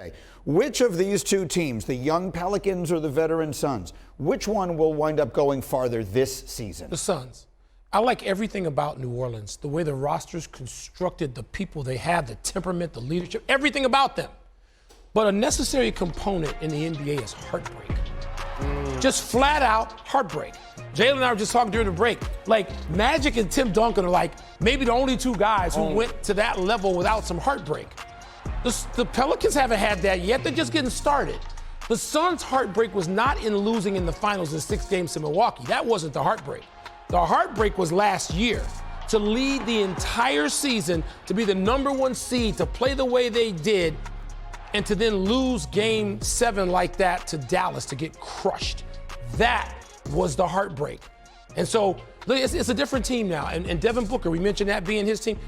today. Which of these two teams, the young Pelicans or the veteran Suns, which one will wind up going farther this season? The Suns. I like everything about New Orleans, the way the roster's constructed, the people they have, the temperament, the leadership, everything about them. But a necessary component in the NBA is heartbreak. Just flat out heartbreak. Jalen and I were just talking during the break. Like, Magic and Tim Duncan are like maybe the only two guys who went to that level without some heartbreak. The Pelicans haven't had that yet. They're just getting started. The Suns' heartbreak was not in losing in the finals in 6 games to Milwaukee. That wasn't the heartbreak. The heartbreak was last year to lead the entire season, to be the #1 seed, to play the way they did, and to then lose game 7 like that to Dallas, to get crushed. That was the heartbreak. And so it's a different team now. And Devin Booker, we mentioned that being his team.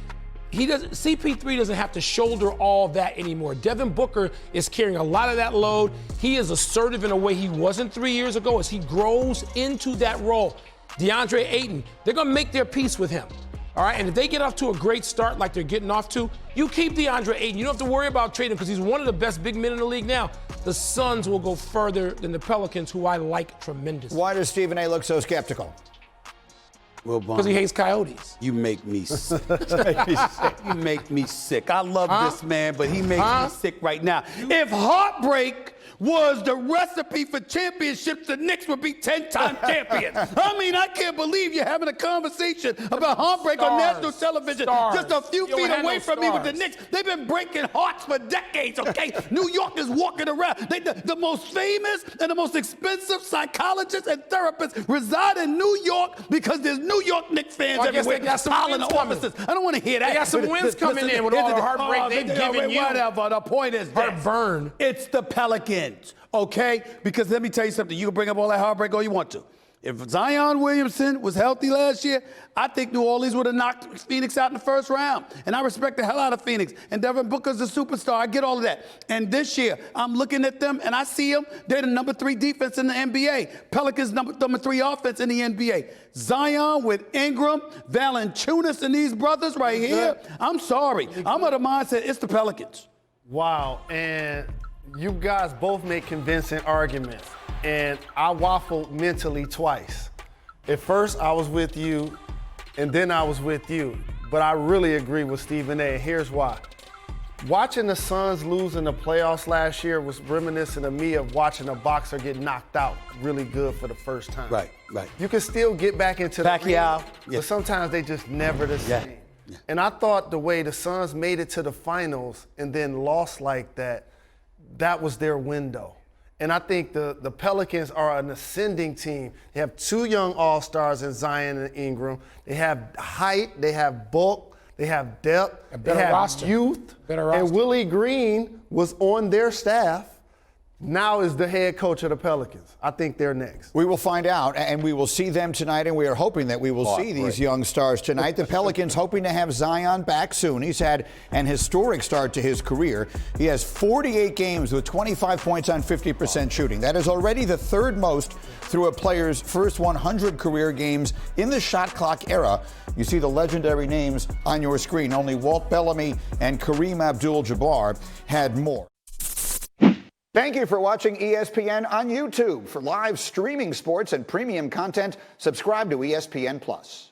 CP3 doesn't have to shoulder all that anymore. Devin Booker is carrying a lot of that load. He is assertive in a way he wasn't 3 years ago as he grows into that role. DeAndre Ayton, they're going to make their peace with him. All right, and if they get off to a great start like they're getting off to, you keep DeAndre Ayton. You don't have to worry about trading him because he's one of the best big men in the league now. The Suns will go further than the Pelicans, who I like tremendously. Why does Stephen A. look so skeptical? Wilbon, Because he hates Coyotes. you make me sick. You make me sick. I love this man, but he makes me sick right now. If heartbreak was the recipe for championships, the Knicks would be 10-time champions. I mean, I can't believe you're having a conversation about heartbreak on national television. Just a few feet away from me with the Knicks. They've been breaking hearts for decades, okay? New York is walking around. The most famous and the most expensive psychologists and therapists reside in New York because there's New York Knicks fans everywhere. They got some wins offices. I don't want to hear that. They got some wins coming in with all the heartbreak they've given you. Whatever. The point is Heartburn. It's the Pelicans. Okay? Because let me tell you something. You can bring up all that heartbreak all you want to. If Zion Williamson was healthy last year, I think New Orleans would have knocked Phoenix out in the first round. And I respect the hell out of Phoenix. And Devin Booker's a superstar. I get all of that. And this year, I'm looking at them, and I see them. They're the #3 defense in the NBA. Pelicans number 3 offense in the NBA. Zion with Ingram, Valanciunas, and these brothers right here. I'm sorry. I'm of the mindset it's the Pelicans. Wow. And you guys both make convincing arguments. And I waffled mentally twice. At first, I was with you, and then I was with you. But I really agree with Stephen A. Here's why. Watching the Suns lose in the playoffs last year was reminiscent of me of watching a boxer get knocked out really good for the first time. Right. You can still get back into the Pacquiao. ring, but sometimes they just never the same. Yeah. And I thought the way the Suns made it to the finals and then lost like that, that was their window. And I think the Pelicans are an ascending team. They have 2 young all-stars in Zion and Ingram. They have height, they have bulk, they have depth, they have youth. And Willie Green was on their staff. Now is the head coach of the Pelicans. I think they're next. We will find out, and we will see them tonight, and we are hoping that we will see these young stars tonight. The Pelicans hoping to have Zion back soon. He's had an historic start to his career. He has 48 games with 25 points on 50% shooting. That is already the 3rd most through a player's first 100 career games in the shot clock era. You see the legendary names on your screen. Only Walt Bellamy and Kareem Abdul-Jabbar had more. Thank you for watching ESPN on YouTube. For live streaming sports and premium content, subscribe to ESPN+.